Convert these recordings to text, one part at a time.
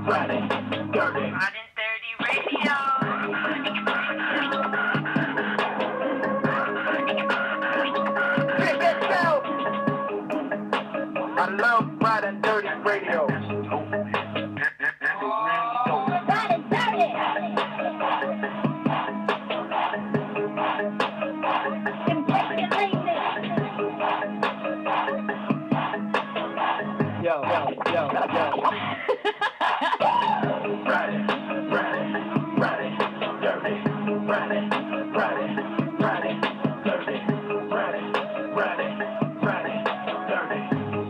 Ridin Durty. Ridin Durty Radio. Vic XL. I love Ridin Durty Radio. Ridin Durty. Yo. Ridin Durty.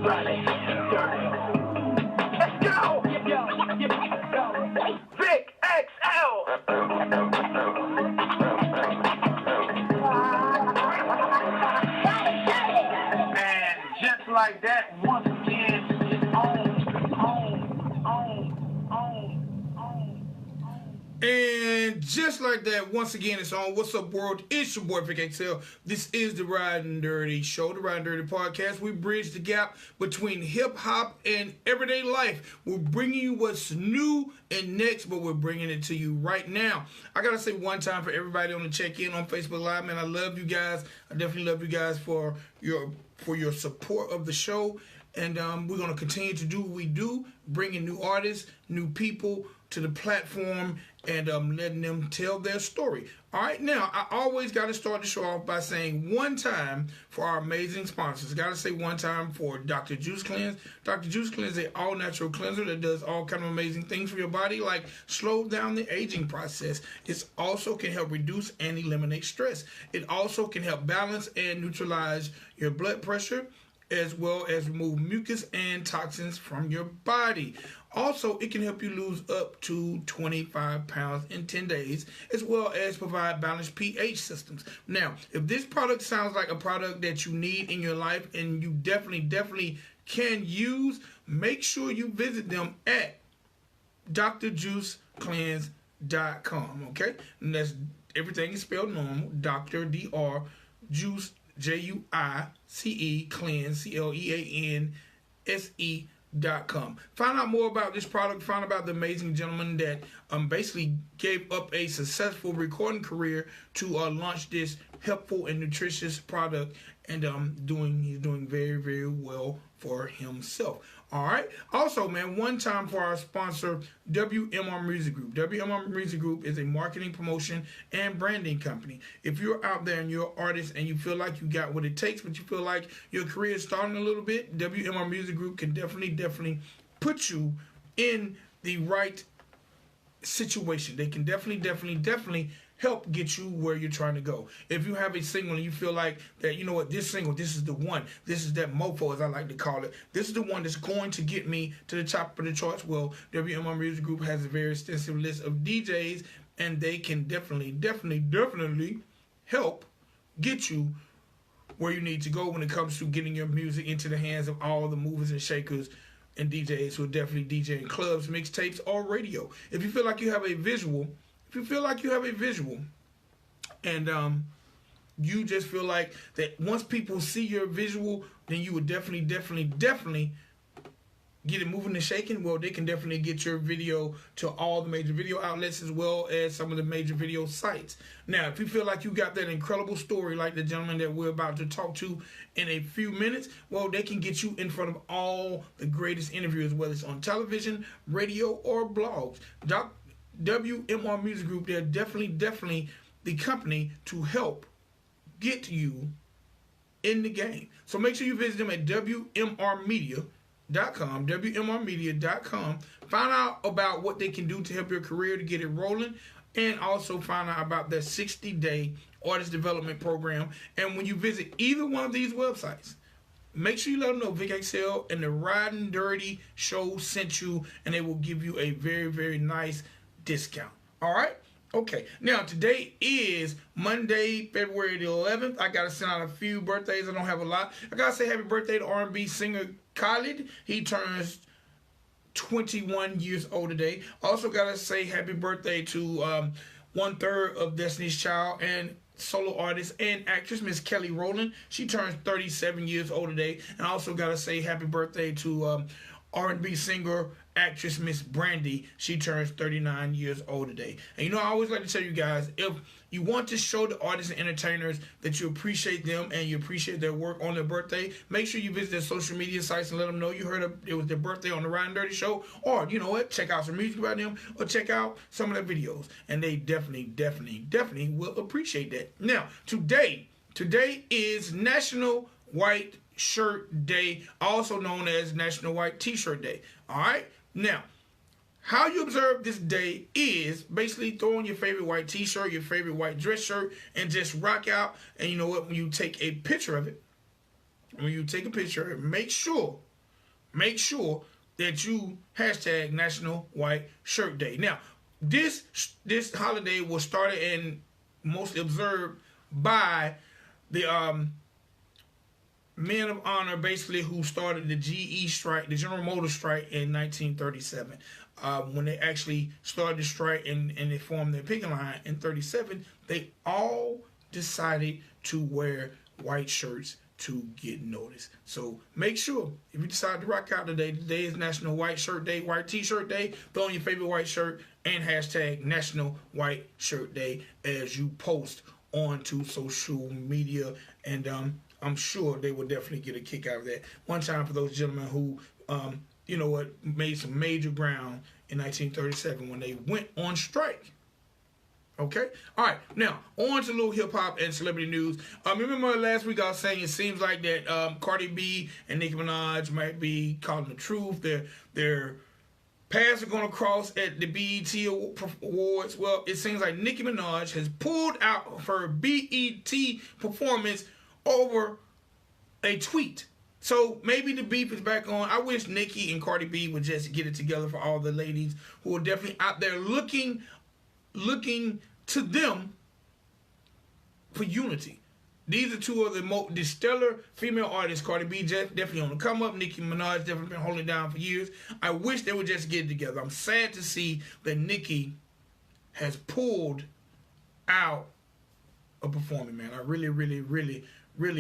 Ridin Durty. Let's go! Vic XL! And just like that, once again, it's on. And just like that, once again, it's on. What's up, world? It's your boy, Vic XL. This is the Ridin Durty Show, the Ridin Durty Podcast. We bridge the gap between hip-hop and everyday life. We're bringing you what's new and next, but we're bringing it to you right now. I got to say one time for everybody on the check-in on Facebook Live, man, I love you guys. I definitely love you guys for your support of the show. And we're going to continue to do what we do, bringing new artists, new people to the platform, and letting them tell their story. All right, now, I always got to start the show off by saying one time for our amazing sponsors. Got to say one time for Dr. Juice Cleanse. Dr. Juice Cleanse is an all-natural cleanser that does all kind of amazing things for your body, like slow down the aging process. It also can help reduce and eliminate stress. It also can help balance and neutralize your blood pressure, as well as remove mucus and toxins from your body. Also, it can help you lose up to 25 pounds in 10 days, as well as provide balanced pH systems. Now, if this product sounds like a product that you need in your life and you definitely can use, make sure you visit them at drjuicecleanse.com, okay? And that's, everything is spelled normal, Dr. D-R, Juice, J-U-I-C-E, cleanse, CLEANSE.com. Find out more about this product. Find out about the amazing gentleman that basically gave up a successful recording career to launch this helpful and nutritious product, and he's doing very, very well for himself. All right. Also, man, one time for our sponsor, WMR Music Group. WMR Music Group is a marketing, promotion, and branding company. If you're out there and you're an artist and you feel like you got what it takes, but you feel like your career is starting a little bit, WMR Music Group can definitely put you in the right situation. They can definitely help get you where you're trying to go. If you have a single and you feel like that, you know what, this single, this is the one, this is that mofo, as I like to call it, this is the one that's going to get me to the top of the charts, well, WMR Music Group has a very extensive list of DJs, and they can definitely help get you where you need to go when it comes to getting your music into the hands of all the movers and shakers and DJs who are definitely DJ in clubs, mixtapes, or radio. If you feel like you have a visual, and you just feel like that once people see your visual, then you would definitely get it moving and shaking, well, they can definitely get your video to all the major video outlets as well as some of the major video sites. Now, if you feel like you got that incredible story like the gentleman that we're about to talk to in a few minutes, well, they can get you in front of all the greatest interviewers, whether it's on television, radio, or blogs. WMR Music Group, they're definitely the company to help get you in the game. So make sure you visit them at WMRmedia.com. Find out about what they can do to help your career to get it rolling, and also find out about their 60-day artist development program. And when you visit either one of these websites, make sure you let them know Vic XL and the Ridin Durty Show sent you, and they will give you a very, very nice discount. All right? Okay. Now, today is Monday, February the 11th. I got to send out a few birthdays. I don't have a lot. I got to say happy birthday to R&B singer Khalid. He turns 21 years old today. Also got to say happy birthday to 1/3 of Destiny's Child and solo artist and actress Miss Kelly Rowland. She turns 37 years old today. And I also got to say happy birthday to R&B singer actress Miss Brandy. She turns 39 years old today. And you know, I always like to tell you guys, if you want to show the artists and entertainers that you appreciate them and you appreciate their work on their birthday, make sure you visit their social media sites and let them know you heard it was their birthday on the Ridin Durty show. Or, you know what, check out some music about them or check out some of their videos. And they definitely will appreciate that. Now, today is National White Shirt Day, also known as National White T-Shirt Day. All right? Now, how you observe this day is basically throw on your favorite white T-shirt, your favorite white dress shirt, and just rock out. And you know what? When you take a picture of it, make sure that you hashtag National White Shirt Day. Now, this holiday was started and mostly observed by the men of honor, basically, who started the GE strike, the General Motors strike in 1937. When they actually started the strike and they formed their picking line in 37, they all decided to wear white shirts to get noticed. So make sure, if you decide to rock out today is National White Shirt Day, White T-Shirt Day, throw on your favorite white shirt and hashtag National White Shirt Day as you post onto social media. And I'm sure they will definitely get a kick out of that. One time for those gentlemen who, you know what, made some major ground in 1937 when they went on strike. Okay? All right. Now, on to a little hip-hop and celebrity news. Remember last week I was saying it seems like that Cardi B and Nicki Minaj might be calling the truth. Their paths are going to cross at the BET Awards. Well, it seems like Nicki Minaj has pulled out of her BET performance over a tweet. So maybe the beef is back on. I wish Nicki and Cardi B would just get it together for all the ladies who are definitely out there looking to them for unity. These are two of the stellar female artists. Cardi B definitely on the come up. Nicki Minaj definitely been holding it down for years. I wish they would just get it together. I'm sad to see that Nicki has pulled out of performing, man. I really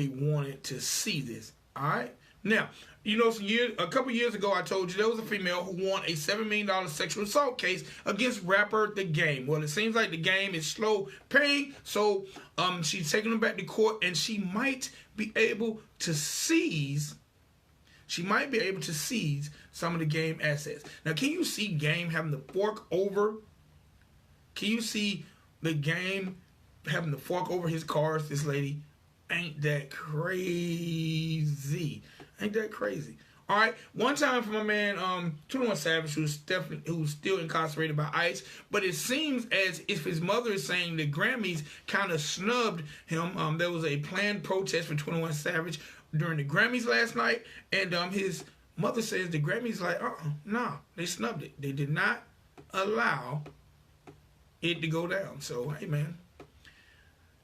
wanted to see this. All right. Now, you know, a couple years ago, I told you there was a female who won a $7 million sexual assault case against rapper The Game. Well, it seems like The Game is slow paying, so she's taking him back to court, and she might be able to seize some of The Game assets. Now, can you see Game having to fork over? Can you see The Game having to fork over his cars? This lady. Ain't that crazy? Ain't that crazy? All right. One time for my man, 21 Savage, who's still incarcerated by ICE, but it seems as if his mother is saying the Grammys kind of snubbed him. There was a planned protest for 21 Savage during the Grammys last night, and his mother says the Grammys like, no, they snubbed it. They did not allow it to go down. So hey, man.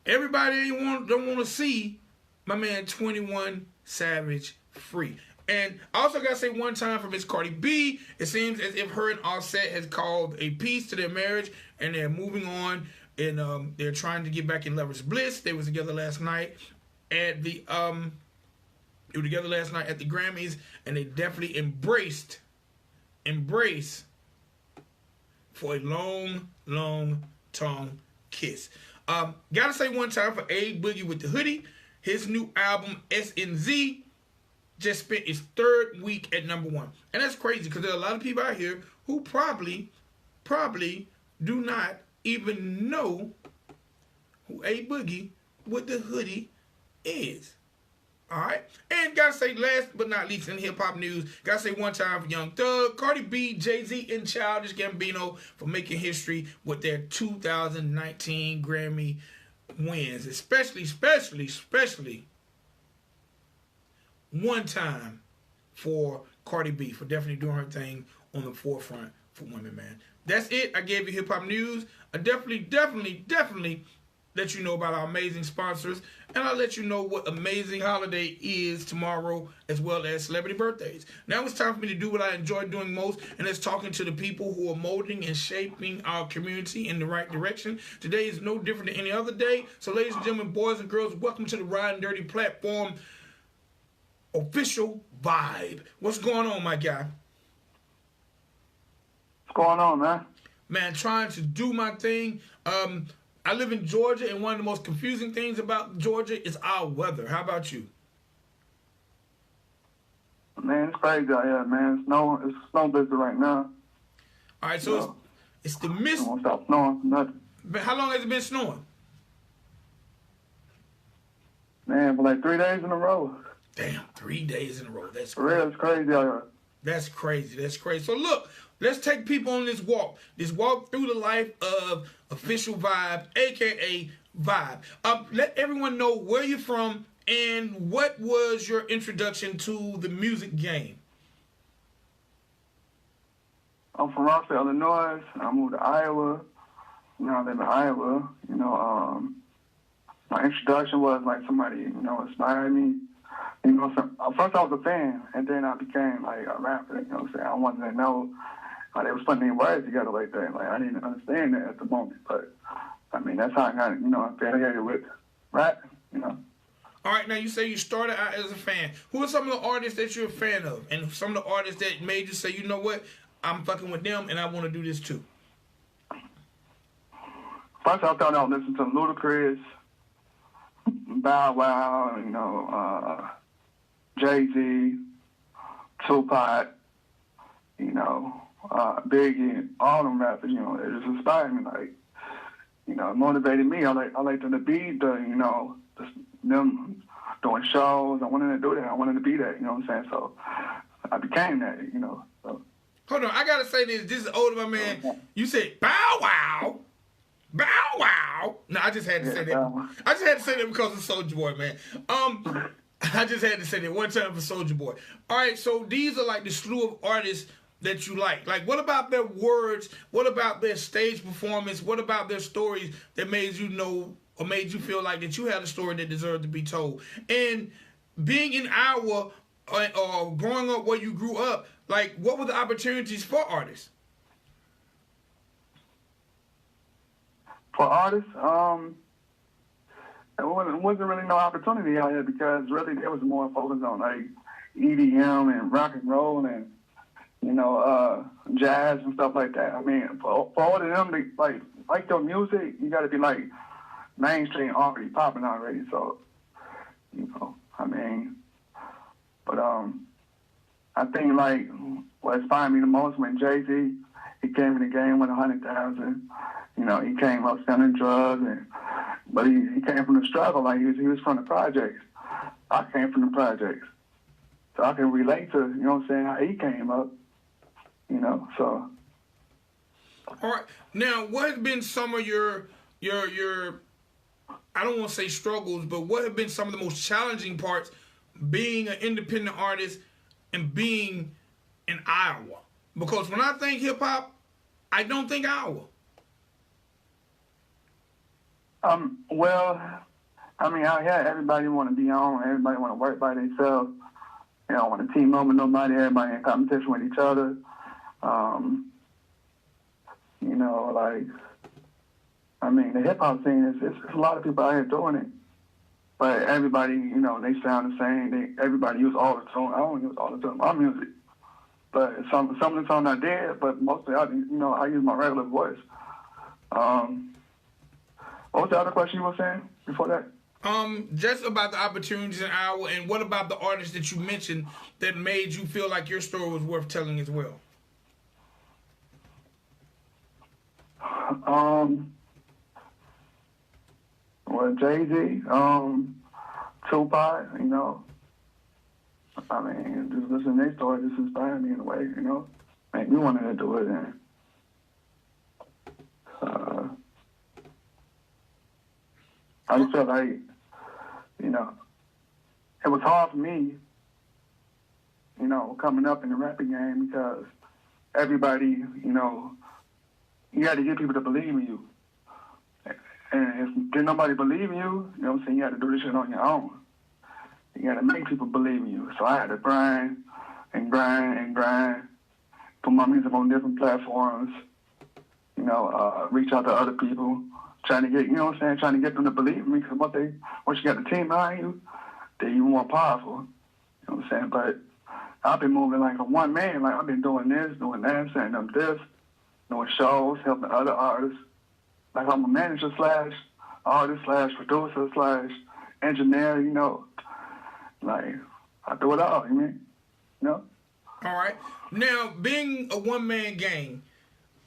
Everybody don't want to see my man 21 Savage free. And I also got to say one time for Miss Cardi B, it seems as if her and Offset has called a peace to their marriage and they're moving on and they're trying to get back in lovers bliss. They was together last night at the Grammys, and they definitely embrace for a long tongue kiss. Gotta say one time for A Boogie with the Hoodie, his new album SNZ just spent its third week at #1, and that's crazy because there are a lot of people out here who probably do not even know who A Boogie with the Hoodie is. All right, and gotta say last but not least in hip hop news, gotta say one time for Young Thug, Cardi B, Jay-Z, and Childish Gambino for making history with their 2019 Grammy wins, especially one time for Cardi B for definitely doing her thing on the forefront for women, man. That's it. I gave you hip hop news. I definitely let you know about our amazing sponsors, and I'll let you know what amazing holiday is tomorrow, as well as celebrity birthdays. Now it's time for me to do what I enjoy doing most, and that's talking to the people who are molding and shaping our community in the right direction. Today is no different than any other day. So ladies and gentlemen, boys and girls, welcome to the Ridin Durty platform official Vybe. What's going on, my guy? going on, man? Man, trying to do my thing. I live in Georgia, and one of the most confusing things about Georgia is our weather. How about you? Man, it's crazy out here, man. It's snow busy right now. All right, so it's the mist. It won't stop snowing, nothing. How long has it been snowing? Man, for like 3 days in a row. Damn, 3 days in a row. That's For real, it's crazy out here. That's crazy. That's crazy. So look, let's take people on this walk. This walk through the life of Official Vybe, aka Vybe. Let everyone know where you're from and what was your introduction to the music game. I'm from Rockville, Illinois. I moved to Iowa. You know, I live in Iowa. You know, my introduction was like somebody, you know, inspired me. You know, first I was a fan, and then I became like a rapper. You know what I'm saying? I wanted to know how they was putting their words together like that. Like I didn't understand that at the moment, but I mean that's how I got, you know, affiliated with rap. You know. All right, now you say you started out as a fan. Who are some of the artists that you're a fan of, and some of the artists that made you say, you know what, I'm fucking with them, and I want to do this too? First, I thought I would listen to Ludacris, Bow Wow, you know, Jay-Z, Tupac, you know, Biggie, all them rappers. You know, it just inspired me. Like, you know, it motivated me. I like them to be the, you know, them doing shows. I wanted to do that. I wanted to be that. You know what I'm saying? So I became that. You know. So. Hold on, I gotta say this. This is older, my man. You said Bow Wow. Bow Wow. No, I just had to say that. I just had to say that because of Soulja Boy, man. I just had to say that one time for Soulja Boy. All right, so these are like the slew of artists that you like. Like, what about their words? What about their stage performance? What about their stories that made you know or made you feel like that you had a story that deserved to be told? And being in Iowa or growing up where you grew up, like, what were the opportunities for artists? For artists, it wasn't really no opportunity out here because really there was more focus on like EDM and rock and roll and, you know, jazz and stuff like that. I mean, for all of them to like their music, you got to be like mainstream already popping already. So, you know, I mean, but I think like what inspired me the most when Jay-Z, he came in the game with 100,000. You know, he came up selling drugs, but he came from the struggle. Like he was from the projects. I came from the projects, so I can relate to, you know what I'm saying, how he came up. You know, so. All right. Now, what has been some of your I don't want to say struggles, but what have been some of the most challenging parts being an independent artist and being in Iowa? Because when I think hip hop, I don't think Iowa. Well, I mean, out here, everybody want to be on. Everybody want to work by themselves. You know, want to team up with nobody. Everybody in competition with each other. You know, like, I mean, the hip hop scene is a lot of people out here doing it, but everybody, you know, they sound the same. Everybody use all the tone. I don't use all the tone. My music, but some of the songs I did, but mostly I use my regular voice. What was the other question you were saying before that? Just about the opportunities in Iowa, and what about the artists that you mentioned that made you feel like your story was worth telling as well? Well, Jay-Z, Tupac, you know. I mean, just listening to their story just inspired me in a way, you know. Made me wanted to do it, and I just felt like, you know, it was hard for me, you know, coming up in the rapping game because everybody, you know, you had to get people to believe in you. And if didn't nobody believe in you, you know what I'm saying, you had to do this shit on your own. You had to make people believe in you. So I had to grind and grind and grind, put my music on different platforms, you know, reach out to other people, trying to get, you know what I'm saying, trying to get them to believe in me, because once you got the team behind you, they're even more powerful. You know what I'm saying? But I've been moving like a one man, like I've been doing this, doing that, saying them this, doing shows, helping other artists. Like I'm a manager slash artist slash producer slash engineer, you know. Like I do it all, you mean? You know? All right. Now, being a one-man gang,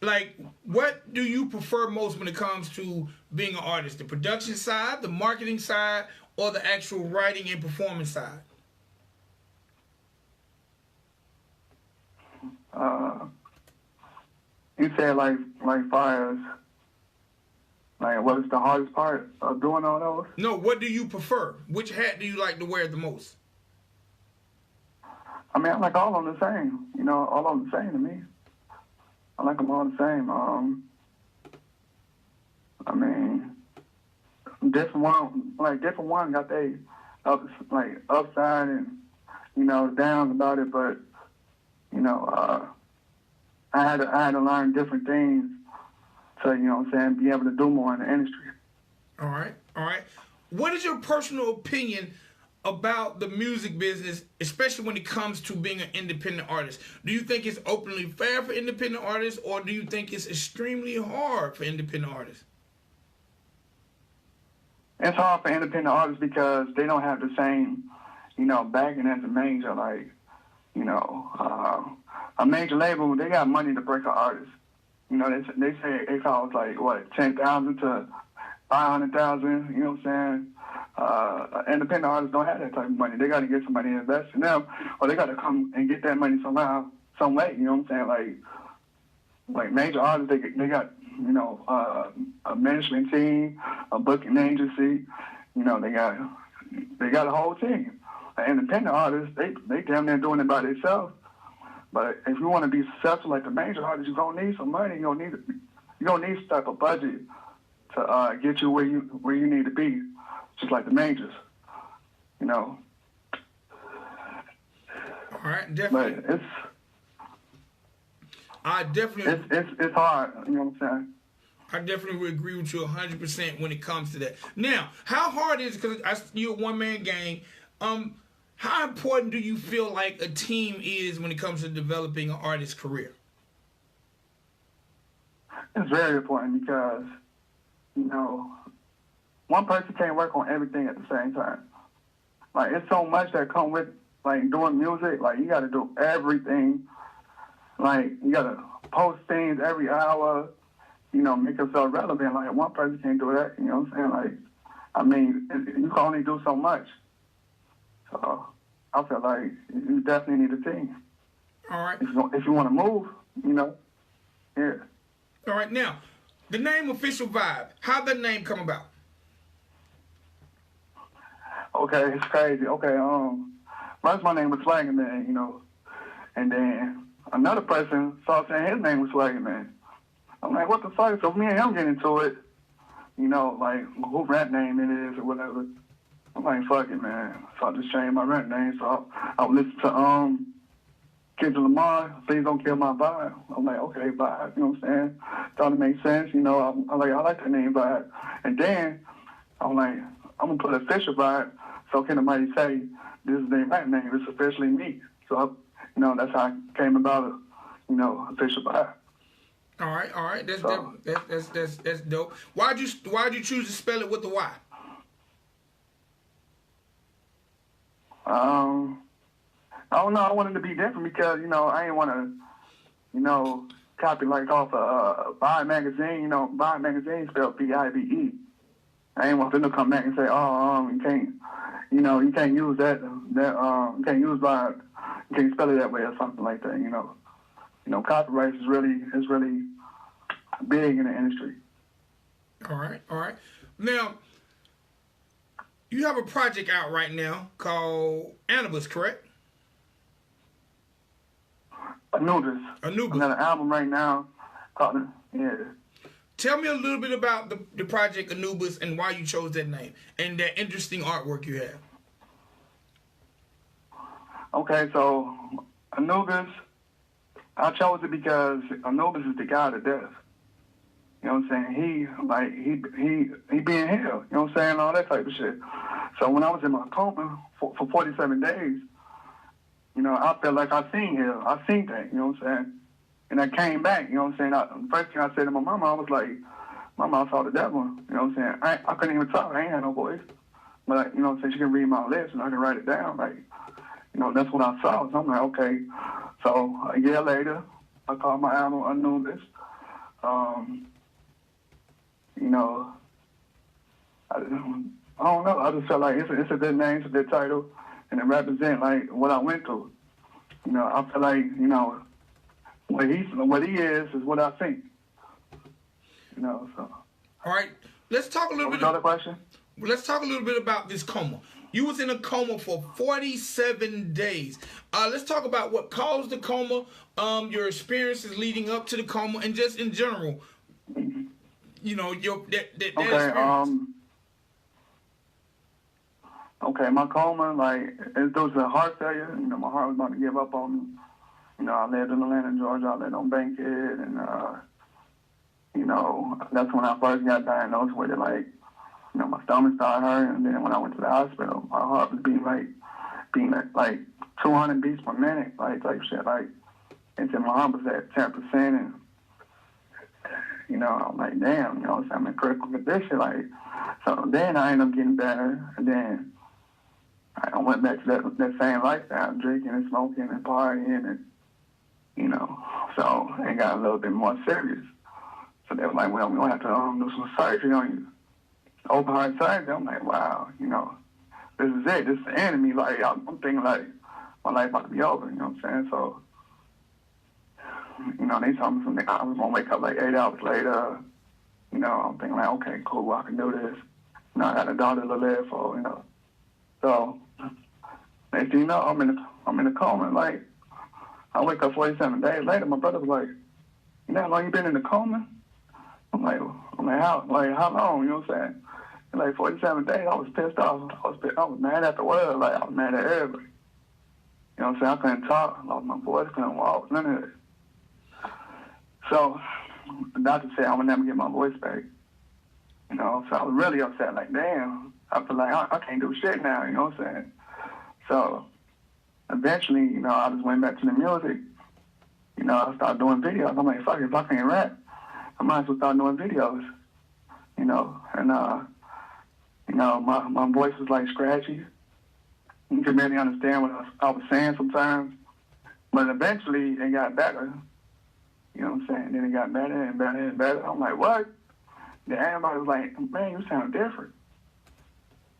like, what do you prefer most when it comes to being an artist? The production side, the marketing side, or the actual writing and performance side? You said like fires. Like, what is the hardest part of doing all those? No, what do you prefer? Which hat do you like to wear the most? I mean, I like all of them the same. You know, all of them the same to me. I like them all the same. I mean, different one got they upside and, you know, downs about it, but, you know, I had to learn different things to, you know what I'm saying, be able to do more in the industry. All right. What is your personal opinion about the music business, especially when it comes to being an independent artist? Do you think it's openly fair for independent artists, or do you think it's extremely hard for independent artists? It's hard for independent artists because they don't have the same, you know, backing as a major. Like, you know, a major label, they got money to break an artist. You know, they say it costs like, what, 10,000 to 500,000, you know what I'm saying? Independent artists don't have that type of money. They got to get somebody to invest in them, or they got to come and get that money somehow, some way, you know what I'm saying? Like major artists, they got, you know, a management team, a booking agency, you know, they got a whole team. An independent artists, they damn near doing it by themselves. But if you want to be successful like the major artists, you're gonna need some money. You're gonna need some type of budget to get you where you need to be, just like the majors. You know. All right, definitely. But it's hard. You know what I'm saying? I definitely would agree with you 100% when it comes to that. Now, how hard is it, because you're a one-man gang, how important do you feel like a team is when it comes to developing an artist's career? It's very important because, you know, one person can't work on everything at the same time. Like, it's so much that come with, like, doing music. Like, you got to do everything. Like, you got to post things every hour, you know, make yourself relevant. Like, one person can't do that, you know what I'm saying? Like, I mean, you can only do so much. So I feel like you definitely need a team. All right. If you want to move, you know, yeah. All right. Now, the name Official Vybe, how'd that name come about? Okay, it's crazy. Okay, first my name was Swagger Man, you know, and then another person saw saying his name was Swagger Man. I'm like, what the fuck? So me and him get into it, you know, like who rap name it is or whatever. I'm like, fuck it, man. So I just changed my rap name. So I would listen to Kendrick Lamar, Please Don't Kill My Vibe. I'm like, okay, Vibe, you know what I'm saying? Thought it made sense, you know. I like that name, Vibe. And then I'm like, I'm gonna put Official Vibe, so can nobody say this is their rap name? It's officially me. So you know, that's how I came about it. You know, Official Vibe. All right. That's dope. Why'd you choose to spell it with the Y? I don't know. I wanted to be different because, you know, I didn't want to, you know, copy like off Vybe magazine. You know, Vybe magazine spelled Vibe. I didn't want them to come back and say, you can't, you know, you can't use that you can't use Vybe, you can't spell it that way or something like that. You know, copyright is really big in the industry. All right. Now, you have a project out right now called Anubis, correct? Anubis. I got an album right now called, yeah. Tell me a little bit about the project Anubis and why you chose that name and that interesting artwork you have. Okay, so Anubis, I chose it because Anubis is the god of death. You know what I'm saying? He being hell. You know what I'm saying? All that type of shit. So when I was in my coma for 47 days, you know, I felt like I seen hell. I seen that. You know what I'm saying? And I came back, you know what I'm saying? The first thing I said to my mama, I was like, Mama, I saw the devil. You know what I'm saying? I couldn't even talk. I ain't had no voice. But, you know what I'm saying? She can read my lips and I can write it down. Like, you know, that's what I saw. So I'm like, okay. So a year later, I called my album Anubis. You know, I don't know. I just felt like it's a good name, it's a good title, and it represents, like, what I went through. You know, I feel like, you know, what he is what I think. You know, so. All right, let's talk a little bit. Another question? Let's talk a little bit about this coma. You was in a coma for 47 days. Let's talk about what caused the coma, your experiences leading up to the coma, and just in general. You know, that experience. Okay, my coma, like, it was a heart failure. You know, my heart was about to give up on me. You know, I lived in Atlanta, Georgia. I lived on Bankhead, and, you know, that's when I first got diagnosed with it. Like, you know, my stomach started hurting, and then when I went to the hospital, my heart was beating like 200 beats per minute, like, type shit. Like, until my heart was at 10%, and, you know, I'm like, damn, you know, so I'm in critical condition. Like, so then I ended up getting better, and then I went back to that same lifestyle, drinking and smoking and partying, and, you know, so it got a little bit more serious. So they were like, well, we're going to have to do some surgery on you. Open heart surgery. I'm like, wow, you know, this is it. This is the enemy. Like, I'm thinking, like, my life about to be over, you know what I'm saying? So, you know, they told me something. I was going to wake up like 8 hours later. You know, I'm thinking, like, okay, cool, I can do this. You know, I got a daughter to live for, you know. So, next thing you know, I'm in a coma. Like, I wake up 47 days later. My brother was like, you know how long you been in the coma? I'm like, how long? You know what I'm saying? And like 47 days, I was pissed off. I was mad at the world. Like, I was mad at everybody. You know what I'm saying? I couldn't talk. I lost my voice. Couldn't walk. None of it. So the doctor said I would never get my voice back. You know, so I was really upset. Like, damn, I feel like I can't do shit now. You know what I'm saying? So eventually, you know, I just went back to the music. You know, I started doing videos. I'm like, fuck it, if I can't rap, I might as well start doing videos. You know, and you know, my voice was like scratchy. You could barely understand what I was saying sometimes. But eventually it got better. You know what I'm saying? Then it got better and better and better. I'm like, what? Then everybody was like, man, you sound different.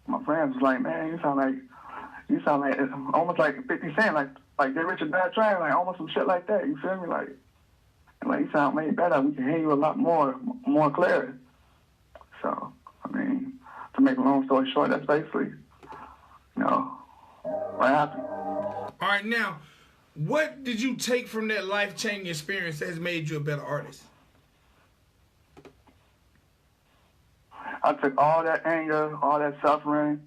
My friends was like, man, you sound like almost like 50 Cent, like Get Rich or Die Trying, like almost some shit like that. You feel me? Like you sound way better. We can hear you a lot more clearly. So, I mean, to make a long story short, that's basically, you know, what happened. All right, now, what did you take from that life-changing experience that has made you a better artist? I took all that anger, all that suffering,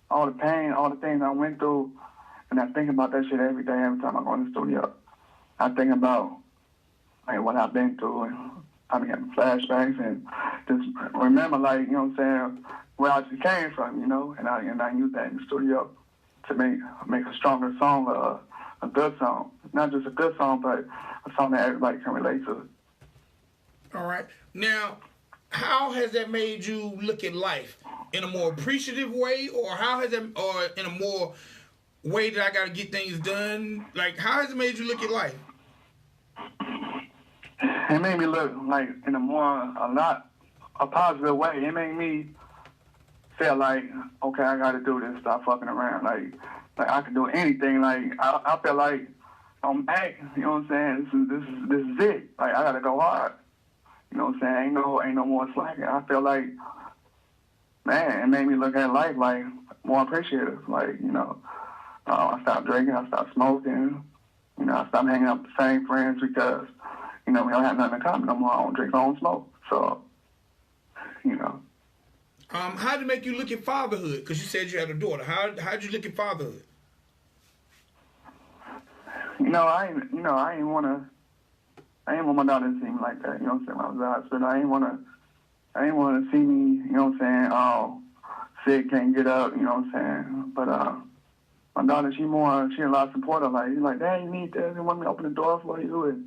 all the pain, all the things I went through, and I think about that shit every day, every time I go in the studio. I think about, like, what I've been through, and I be having flashbacks, and just remember, like, you know what I'm saying, where I just came from, you know, and I use that in the studio to make a stronger song, a good song. Not just a good song, but a song that everybody can relate to. All right. Now, how has that made you look at life? In a more appreciative way, or or in a more way that I got to get things done? Like, how has it made you look at life? It made me look like in a positive way. It made me feel like, okay, I got to do this. Stop fucking around. Like I can do anything. Like I feel like I'm back. You know what I'm saying? This is it. Like I got to go hard. You know what I'm saying? Ain't no more slacking. I feel like, man, it made me look at life like more appreciative. Like, you know, I stopped drinking. I stopped smoking. You know, I stopped hanging out with the same friends because, you know, we don't have nothing in common no more. I don't drink, I don't smoke. So, you know. How did it make you look at fatherhood? Because you said you had a daughter. How'd you look at fatherhood? I ain't want my daughter to see me like that. You know what I'm saying? When I was in the hospital, I ain't want to see me. You know what I'm saying? Oh, sick, can't get up. You know what I'm saying? But my daughter, she a lot of supporter. Like, she's like, Dad, you need this. You want me to open the door for you? And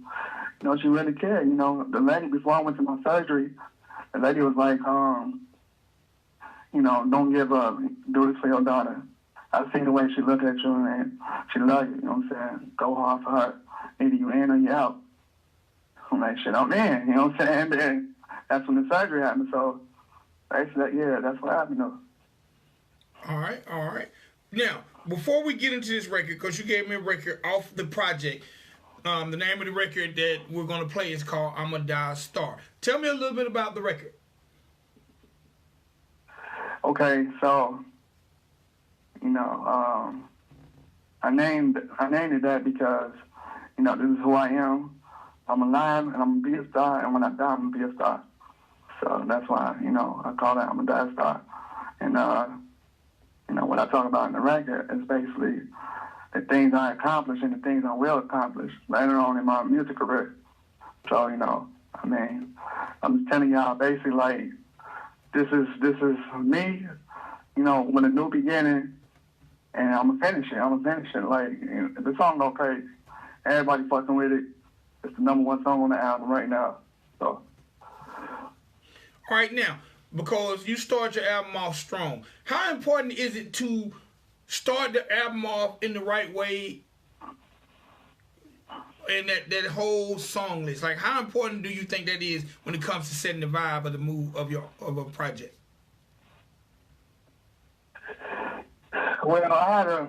she really cared. The lady, before I went to my surgery, the lady was like, don't give up. Do this for your daughter. I seen the way she looked at you and she loved you, you know what I'm saying? Go hard for her. Either you in or you out. I'm like, shit, I'm in, you know what I'm saying? Then that's when the surgery happened. So basically, yeah, that's what happened though. All right. Now, before we get into this record, because you gave me a record off the project, the name of the record that we're going to play is called I'm a Die Star. Tell me a little bit about the record. Okay, so, I named it that because, this is who I am. I'm alive and I'm going to be a star, and when I die, I'm going to be a star. So that's why, I call it I'm a Die Star. And, what I talk about in the record is basically the things I accomplish and the things I will accomplish later on in my music career. So, I'm just telling y'all basically like, this is me, with a new beginning, and I'm gonna finish it. Like, if the song go crazy, everybody fucking with it. It's the #1 song on the album right now. So. All right, now, because you start your album off strong, how important is it to start the album off in the right way and that whole song list? Like, how important do you think that is when it comes to setting the vibe of the mood of a project? Well, I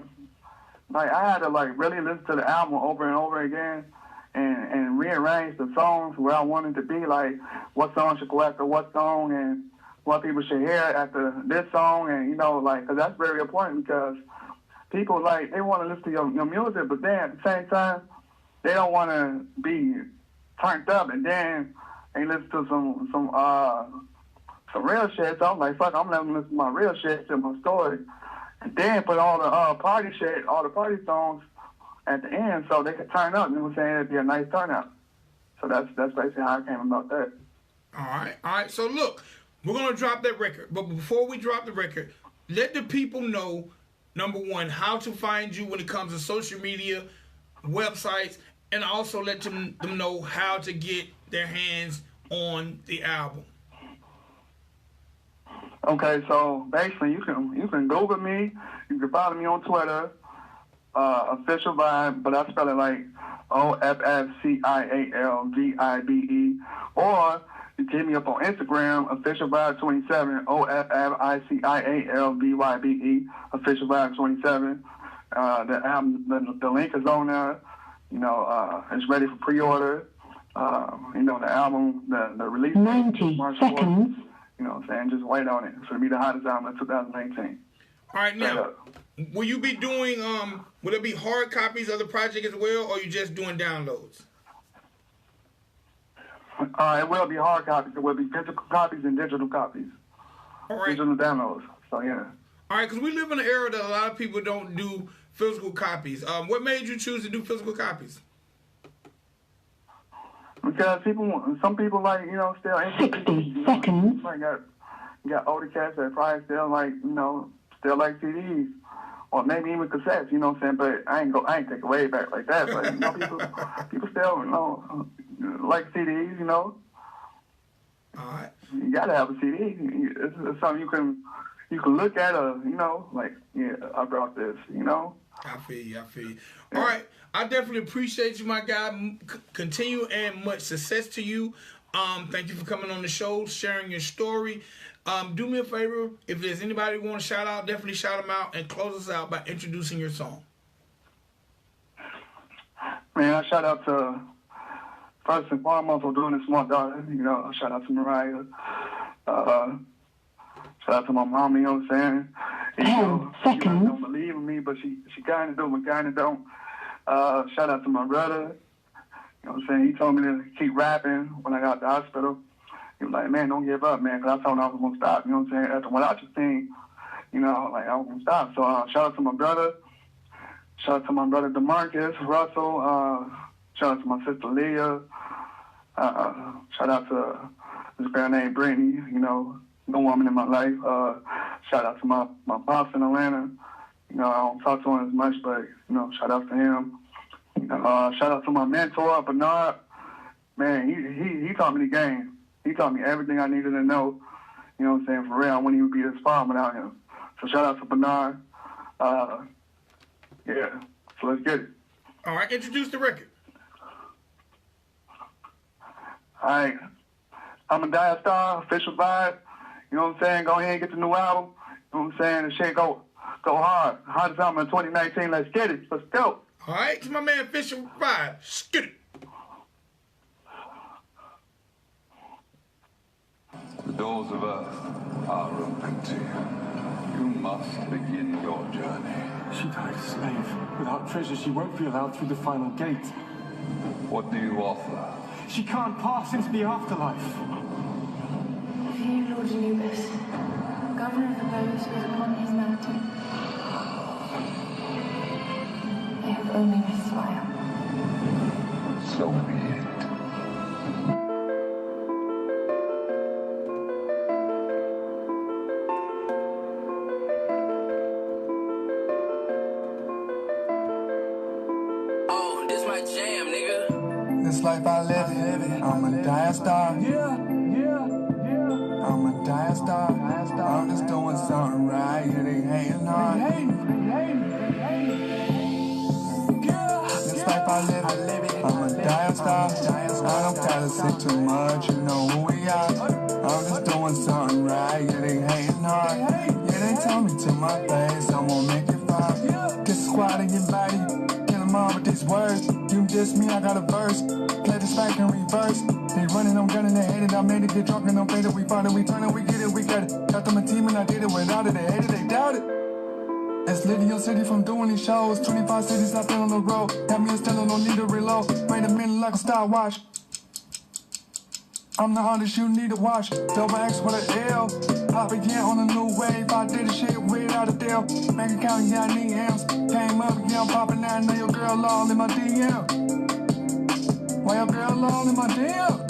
had to really listen to the album over and over again and rearrange the songs where I wanted to be, like what song should go after what song and what people should hear after this song, and because that's very important, because people they want to listen to your music, but then at the same time they don't want to be turned up, and then they listen to some real shit. So I'm like, fuck, I'm letting them listen to my real shit, to my story, and then put all the party shit, all the party songs at the end, so they could turn up. You know what I'm saying? It'd be a nice turnout. So that's basically how I came about that. All right. So look, we're gonna drop that record, but before we drop the record, let the people know, #1, how to find you when it comes to social media, websites, and also let them know how to get their hands on the album. Okay, so basically you can Google me, you can follow me on Twitter, official Vybe, but I spell it like OFFCIALVIBE, or you can hit me up on Instagram, official Vybe27, OFFICIALVYBE, official Vybe27. The album, the link is on there. It's ready for pre-order. The album, the release. 90 seconds. You know what I'm saying? Just wait on it. It's going to be the hottest album of 2018. All right, now, will you be doing, will there be hard copies of the project as well, or are you just doing downloads? It will be hard copies. It will be physical copies and digital copies. All right. Digital downloads. So, yeah. All right, because we live in an era that a lot of people don't do physical copies. What made you choose to do physical copies? Because some people still 60 seconds. Got older cats that probably still still like CDs, or maybe even cassettes. You know what I'm saying? But I ain't take it way back like that. But people still like CDs. All right. You gotta have a CD. It's something you can look at. I brought this. I feel you. All right. I definitely appreciate you, my guy. Continue and much success to you. Thank you for coming on the show, sharing your story. Do me a favor. If there's anybody you want to shout out, definitely shout them out and close us out by introducing your song. Man, I shout out to, first and foremost, for doing this for my daughter. Shout out to Mariah. Shout out to my mom, you know what I'm saying? 10 seconds. She don't believe in me, but she kind of do, but kind of don't. Shout out to my brother. You know what I'm saying? He told me to keep rapping when I got to the hospital. He was like, man, don't give up, man, because I told him I was going to stop. You know what I'm saying? After what I just seen, I was going to stop. So shout out to my brother. Shout out to my brother DeMarcus, Russell. Shout out to my sister Leah. Shout out to this girl named Brittany, no woman in my life. Shout out to my boss in Atlanta. I don't talk to him as much, but, shout out to him. Shout out to my mentor, Bernard. man, he taught me the game. He taught me everything I needed to know. You know what I'm saying? For real, I wouldn't even be this far without him. So shout out to Bernard. Yeah, so let's get it. All right, introduce the record. All right, I'm a Dire Star, official Vybe. You know what I'm saying? Go ahead and get the new album. You know what I'm saying? The shit go hard. Hottest album in 2019. Let's get it. Let's go. All right, to my man Official Vybe. Skid it. The doors of earth are open to you. You must begin your journey. She died a slave. Without treasure, she won't be allowed through the final gate. What do you offer? She can't pass into the afterlife. For you, Lord Anubis, governor of the bows who is upon his mountain, I have only this smile. So be it. Oh, this my jam, nigga. This life I live it, I'm a dire star. I'm a dire star. I'm just doing something right. Yeah, they hating hard. This life I live it, I'm a dire star. I don't gotta say too much, you know who we are. I'm just doing something right. Yeah, they hating hard. Yeah, they tell me to my face, I'm gonna make it far. Get squad in your body, kill them all with these words. You diss me, I got a verse. Play this back in reverse. They running, I'm gunning, they hate it. I made it, get drunk and I'm faded. We found it, we turn it, we get it, we got it. Got them a team and I did it without it. They hated, they doubted. It's living your city from doing these shows. 25 cities I've been on the road. Had me a standing, no need to reload. Wait a minute like a stopwatch. I'm the artist you need to watch. Double X with an L. Pop again on a new wave. I did the shit without a deal. Bank account, yeah, I need M's. Came up, yeah, I'm popping now. I know your girl all in my DM. Why your girl all in my DM?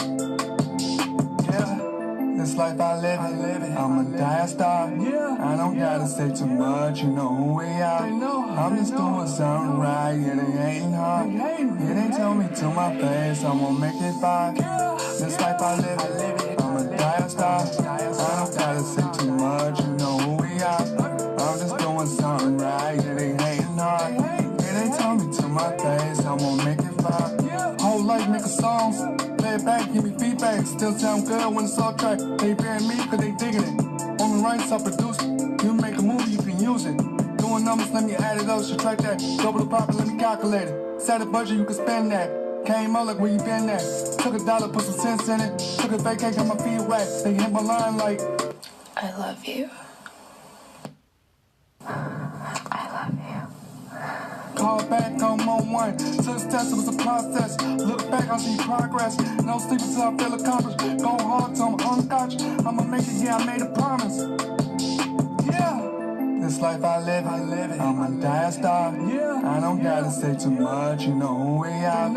Yeah, this life I live it. I'm a dire star. I don't gotta say too much, you know who we are. I'm just doing something right, yeah, they hating hard. Yeah, they tell me to my face, I'm gonna make it far. This life I live it, I'm a dire star. I don't gotta say too much, you know who we are. I'm just doing something right, yeah, they hating hard. Yeah, they tell me to my face, I'm gonna make it far. Whole life making songs, play it back, give me feedback. Still sound good when it's all track. They bearing me cause they digging it. On the rights I produce it. You make a movie, you can use it. Doing numbers, let me add it up, subtract that. Double the profit, let me calculate it. Set a budget, you can spend that. Came up like where you been at. Took a dollar, put some cents in it. Took a vacay, got my feet wet. They hit my line like I love you. I love you. call back, I'm on one. Success was a process. Look back, I see progress. No sleep until I feel accomplished. Go hard till I'm unconscious. I'ma make it, yeah, I made a promise. Yeah. This life I live it. I'm a dire star. I don't gotta say too much, you know who we are.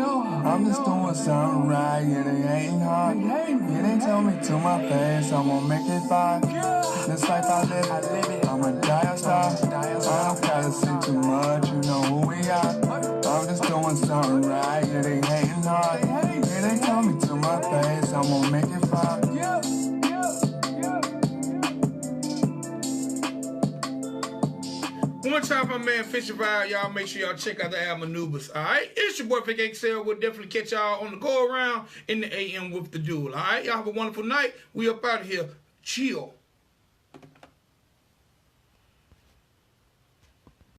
I'm just doing something right, yeah, they hating hard. Yeah, they tell me to my face, I'm gonna make it far. This life I live it. I'm a dire star. I don't gotta say too much, you know who we are. I'm just doing something right, yeah, they hating hard. Yeah, they tell me to my face, I'm gonna make it far. One time for my man Fisher Vybe, y'all make sure y'all check out the album Anubis, alright? It's your boy Vic XL. We'll definitely catch y'all on the go around in the AM with the duel, alright? Y'all have a wonderful night. We up out of here. Chill.